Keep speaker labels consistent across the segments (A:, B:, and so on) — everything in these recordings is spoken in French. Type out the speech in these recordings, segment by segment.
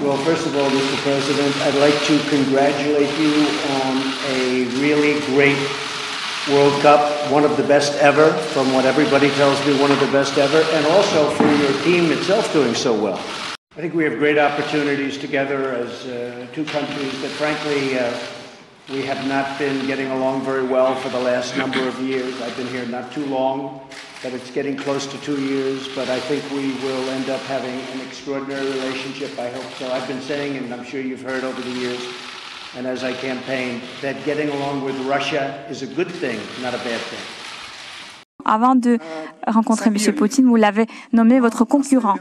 A: Well, first of all, Mr. President, I'd like to congratulate you on a really great World Cup, one of the best ever, from what everybody tells me, one of the best ever, and also for your team itself doing so well. I think we have great opportunities together as two countries that, frankly, we have not been getting along very well for the last number of years. I've been here not too long, but it's getting close to 2 years, but I think we will end up having an extraordinary relationship, I hope so. I've been saying, and I'm sure you've heard over the years, and as I campaigned, that getting along with Russia is a good thing, not a bad thing.
B: Avant de rencontrer M. Poutine, vous l'avez nommé votre concurrent.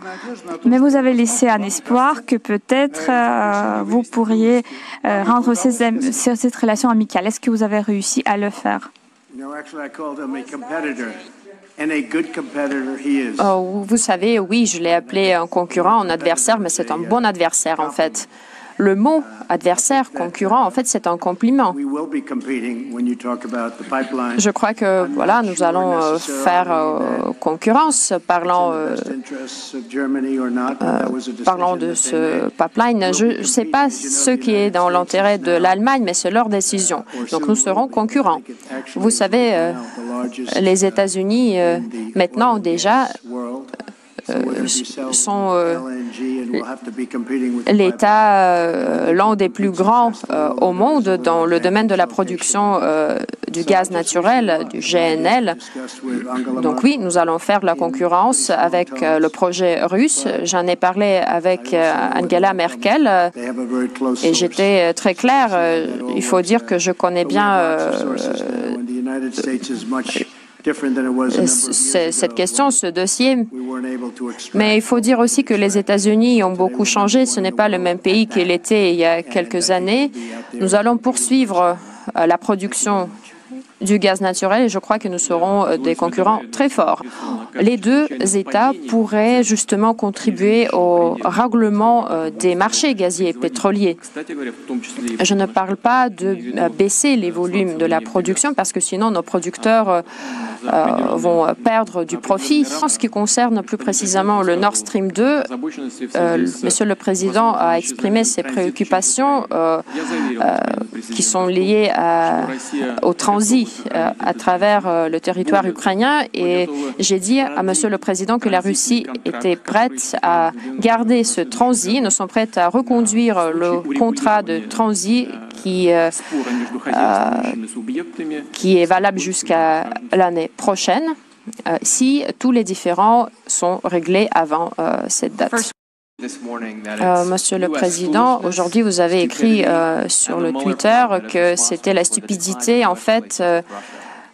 B: Mais vous avez laissé un espoir que peut-être vous pourriez rendre cette relation amicale. Est-ce que vous avez réussi à le faire?
C: Oh, vous savez, oui, je l'ai appelé un concurrent, un adversaire, mais c'est un bon adversaire en fait. Le mot adversaire, concurrent, en fait, c'est un compliment. Je crois que, voilà, nous allons faire concurrence parlant de ce pipeline. Je ne sais pas ce qui est dans l'intérêt de l'Allemagne, mais c'est leur décision. Donc, nous serons concurrents. Vous savez, les États-Unis, maintenant déjà, sont l'État l'un des plus grands au monde dans le domaine de la production du gaz naturel, du GNL. Donc oui, nous allons faire de la concurrence avec le projet russe. J'en ai parlé avec Angela Merkel et j'étais très claire. Il faut dire que je connais bien cette question, ce dossier. Mais il faut dire aussi que les États-Unis ont beaucoup changé. Ce n'est pas le même pays qu'il était il y a quelques années. Nous allons poursuivre la production du gaz naturel et je crois que nous serons des concurrents très forts. Les deux États pourraient justement contribuer au règlement des marchés gaziers et pétroliers. Je ne parle pas de baisser les volumes de la production parce que sinon nos producteurs vont perdre du profit. En ce qui concerne plus précisément le Nord Stream 2, Monsieur le Président a exprimé ses préoccupations qui sont liées au transit à travers le territoire ukrainien et j'ai dit à Monsieur le Président que la Russie était prête à garder ce transit. Nous sommes prêts à reconduire le contrat de transit qui est valable jusqu'à l'année prochaine si tous les différends sont réglés avant cette date. Monsieur le Président, aujourd'hui, vous avez écrit sur le Twitter que c'était la stupidité, en fait,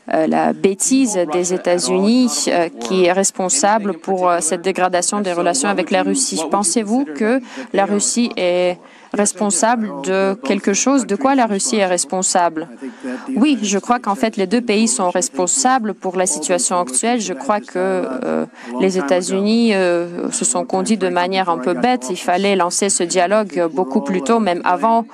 C: la bêtise des États-Unis qui est responsable pour cette dégradation des relations avec la Russie. Pensez-vous que la Russie est responsable de quelque chose? De quoi la Russie est responsable? Oui, je crois qu'en fait, les deux pays sont responsables pour la situation actuelle. Je crois que les États-Unis se sont conduits de manière un peu bête. Il fallait lancer ce dialogue beaucoup plus tôt, même avant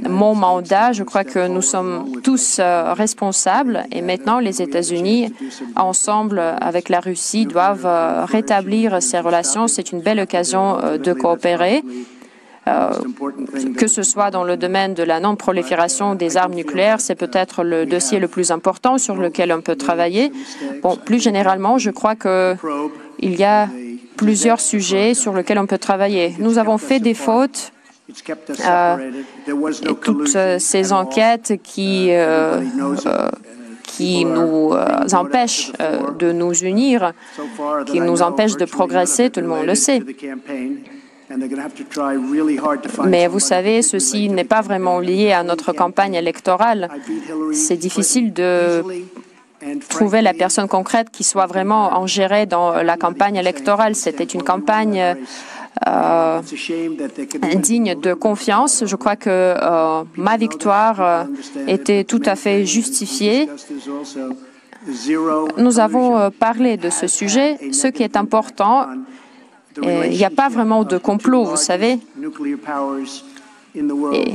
C: mon mandat. Je crois que nous sommes tous responsables et maintenant, les États-Unis, ensemble avec la Russie, doivent rétablir ces relations. C'est une belle occasion de coopérer. Que ce soit dans le domaine de la non-prolifération des armes nucléaires, c'est peut-être le dossier le plus important sur lequel on peut travailler. Bon, plus généralement, je crois qu'il y a plusieurs sujets sur lesquels on peut travailler. Nous avons fait des fautes. Et toutes ces enquêtes qui nous empêchent de nous unir, qui nous empêchent de progresser, tout le monde le sait. Mais vous savez, ceci n'est pas vraiment lié à notre campagne électorale. C'est difficile de trouver la personne concrète qui soit vraiment engérée dans la campagne électorale. C'était une campagne digne de confiance. Je crois que ma victoire était tout à fait justifiée. Nous avons parlé de ce sujet. Ce qui est important, il n'y a pas vraiment de complot, vous savez.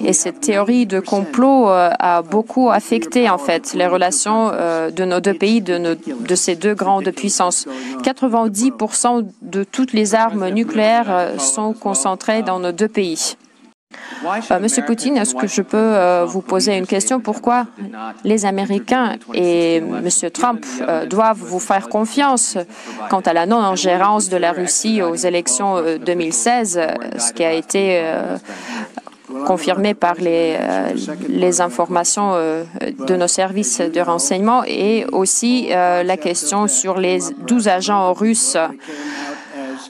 C: Et cette théorie de complot a beaucoup affecté en fait les relations de nos deux pays, de ces deux grandes puissances. 90% de toutes les armes nucléaires sont concentrées dans nos deux pays. Monsieur Poutine, est-ce que je peux vous poser une question? Pourquoi les Américains et Monsieur Trump doivent vous faire confiance quant à la non-ingérence de la Russie aux élections 2016, ce qui a été confirmé par les informations de nos services de renseignement, et aussi la question sur les 12 agents russes.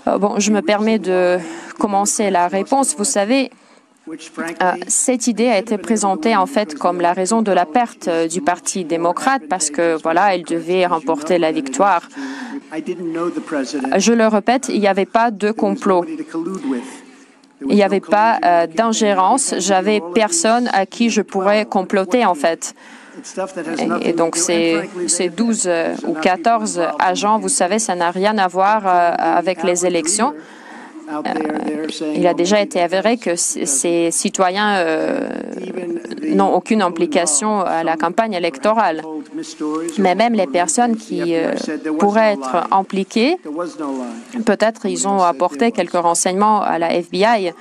C: Bon, je me permets de commencer la réponse. Vous savez, cette idée a été présentée en fait comme la raison de la perte du Parti démocrate parce que voilà, il devait remporter la victoire. Je le répète, il n'y avait pas de complot. Il n'y avait pas d'ingérence. J'avais personne à qui je pourrais comploter en fait. Et donc ces 12 ou 14 agents, vous savez, ça n'a rien à voir avec les élections. Il a déjà été avéré que ces citoyens n'ont aucune implication à la campagne électorale. Mais même les personnes qui pourraient être impliquées, peut-être ils ont apporté quelques renseignements à la FBI.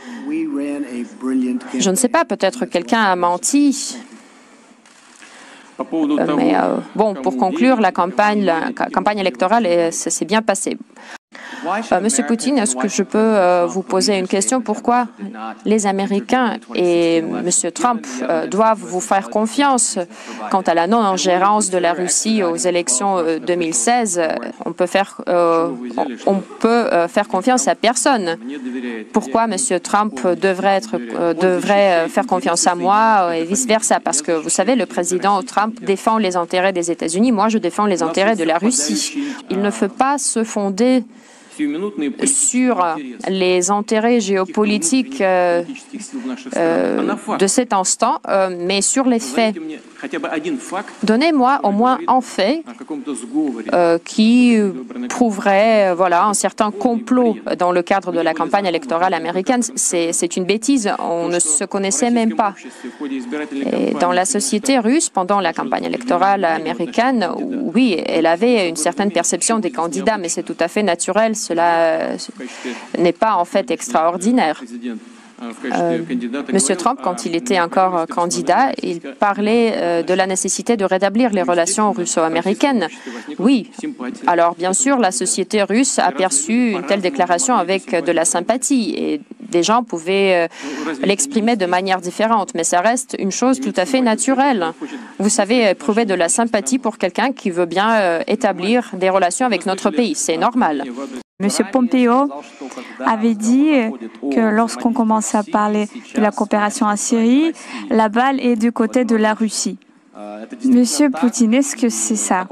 C: Je ne sais pas, peut-être quelqu'un a menti. Mais bon, pour conclure, la campagne électorale s'est bien passée. Monsieur Poutine, est-ce que je peux vous poser une question? Pourquoi les Américains et Monsieur Trump doivent vous faire confiance quant à la non-ingérence de la Russie aux élections 2016? On peut faire confiance à personne. Pourquoi Monsieur Trump devrait faire confiance à moi et vice-versa? Parce que vous savez, le président Trump défend les intérêts des États-Unis. Moi, je défends les intérêts de la Russie. Il ne faut pas se fonder sur les intérêts géopolitiques de cet instant, mais sur les faits. Donnez-moi au moins un fait qui prouverait voilà, un certain complot dans le cadre de la campagne électorale américaine. C'est une bêtise, on ne se connaissait même pas. Et dans la société russe, pendant la campagne électorale américaine, oui, elle avait une certaine perception des candidats, mais c'est tout à fait naturel, cela n'est pas en fait extraordinaire. Monsieur Trump, quand il était encore candidat, il parlait de la nécessité de rétablir les relations russo-américaines. Oui, alors bien sûr, la société russe a perçu une telle déclaration avec de la sympathie et des gens pouvaient l'exprimer de manière différente, mais ça reste une chose tout à fait naturelle. Vous savez, éprouver de la sympathie pour quelqu'un qui veut bien établir des relations avec notre pays, c'est normal.
B: Monsieur Pompeo avait dit que lorsqu'on commence à parler de la coopération en Syrie, la balle est du côté de la Russie. Monsieur Poutine, est-ce que c'est ça?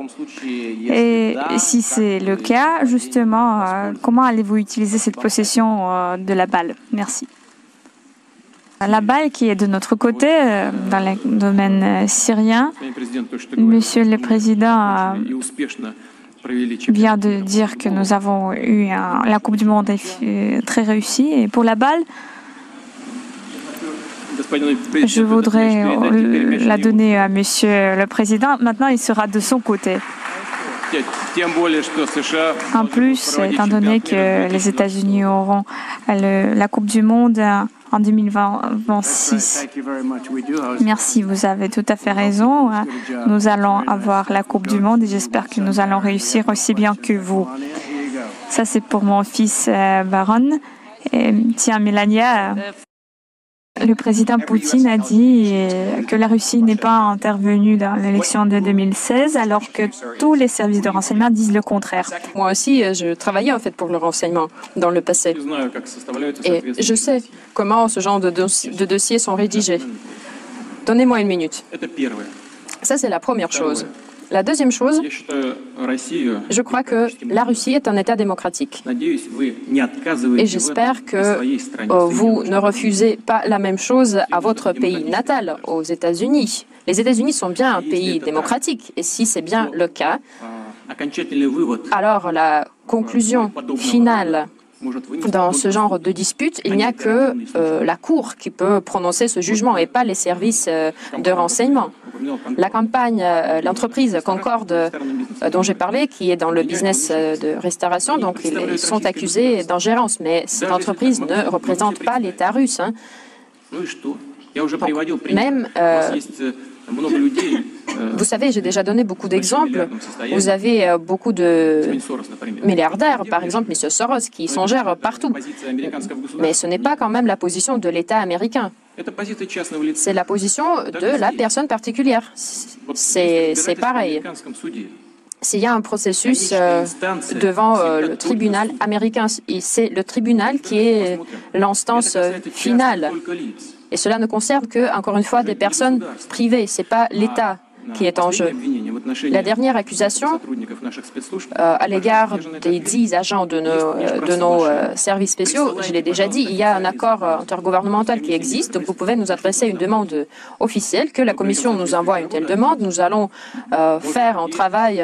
B: Et si c'est le cas, justement, comment allez-vous utiliser cette possession de la balle? Merci. La balle qui est de notre côté, dans le domaine syrien, Monsieur le Président vient de dire que nous avons eu la Coupe du Monde très réussie. Et pour la balle, je voudrais la donner à Monsieur le Président. Maintenant, il sera de son côté. En plus, étant donné que les États-Unis auront la Coupe du Monde en 2026. Merci, vous avez tout à fait raison. Nous allons avoir la Coupe du Monde et j'espère que nous allons réussir aussi bien que vous. Ça, c'est pour mon fils Baron. Et, tiens, Mélania, le président Poutine a dit que la Russie n'est pas intervenue dans l'élection de 2016, alors que tous les services de renseignement disent le contraire.
C: Moi aussi, je travaillais en fait pour le renseignement dans le passé. Et je sais comment ce genre de dossiers sont rédigés. Donnez-moi une minute. Ça, c'est la première chose. La deuxième chose, je crois que la Russie est un État démocratique. Et j'espère que vous ne refusez pas la même chose à votre pays natal, aux États-Unis. Les États-Unis sont bien un pays démocratique. Et si c'est bien le cas, alors la conclusion finale dans ce genre de dispute, il n'y a que la Cour qui peut prononcer ce jugement et pas les services de renseignement. La campagne, l'entreprise Concorde dont j'ai parlé, qui est dans le business de restauration, donc ils sont accusés d'ingérence, mais cette entreprise ne représente pas l'État russe. Hein. Même, vous savez, j'ai déjà donné beaucoup d'exemples. Vous avez beaucoup de milliardaires, par exemple M. Soros, qui s'en gèrent partout. Mais ce n'est pas quand même la position de l'État américain. C'est la position de la personne particulière. C'est pareil. S'il y a un processus devant le tribunal américain, c'est le tribunal qui est l'instance finale. Et cela ne concerne que, encore une fois, des personnes privées. Ce n'est pas l'État qui est en jeu. La dernière accusation à l'égard des 10 agents de nos services spéciaux, je l'ai déjà dit, il y a un accord intergouvernemental qui existe, donc vous pouvez nous adresser une demande officielle, que la Commission nous envoie une telle demande. Nous allons faire un travail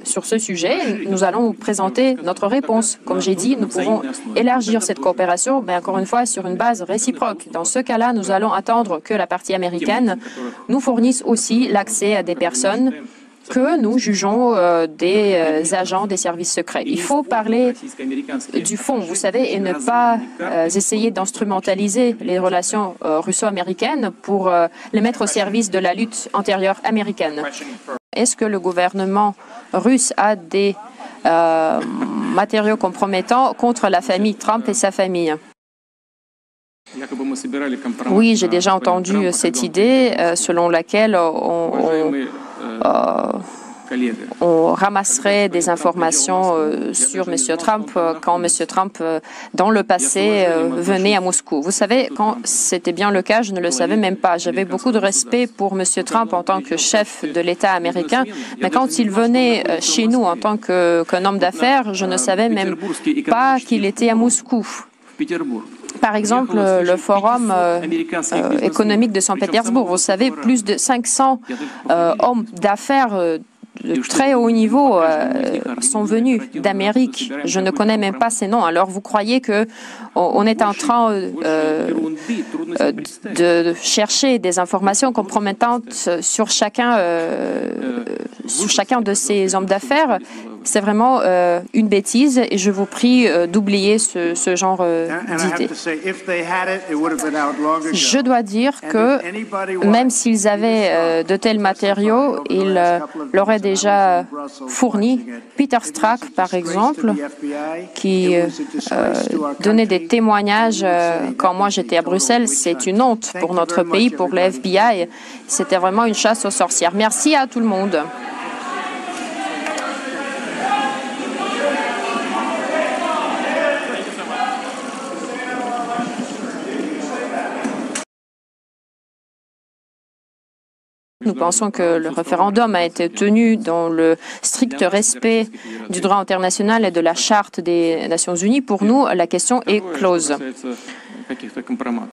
C: sur ce sujet, nous allons présenter notre réponse. Comme j'ai dit, nous pouvons élargir cette coopération, mais encore une fois, sur une base réciproque. Dans ce cas-là, nous allons attendre que la partie américaine nous fournisse aussi l'accès à des personnes que nous jugeons des agents des services secrets. Il faut parler du fond, vous savez, et ne pas essayer d'instrumentaliser les relations russo-américaines pour les mettre au service de la lutte antérieure américaine. Est-ce que le gouvernement russe a des matériaux compromettants contre la famille Trump et sa famille? Oui, j'ai déjà entendu cette idée selon laquelle on ramasserait des informations sur M. Trump quand M. Trump, dans le passé, venait à Moscou. Vous savez, quand c'était bien le cas, je ne le savais même pas. J'avais beaucoup de respect pour M. Trump en tant que chef de l'État américain, mais quand il venait chez nous en tant qu'un homme d'affaires, je ne savais même pas qu'il était à Moscou. Par exemple, le Forum économique de Saint-Pétersbourg, vous savez, plus de 500 hommes d'affaires de très haut niveau sont venus d'Amérique. Je ne connais même pas ces noms. Alors, vous croyez qu'on est en train de chercher des informations compromettantes sur chacun de ces hommes d'affaires? C'est vraiment une bêtise et je vous prie d'oublier ce genre d'idée. Je dois dire que même s'ils avaient de tels matériaux, ils l'auraient déjà fourni. Peter Strzok, par exemple, qui donnait des témoignages quand moi j'étais à Bruxelles, c'est une honte pour notre pays, pour le FBI. C'était vraiment une chasse aux sorcières. Merci à tout le monde. Nous pensons que le référendum a été tenu dans le strict respect du droit international et de la Charte des Nations Unies. Pour nous, la question est close.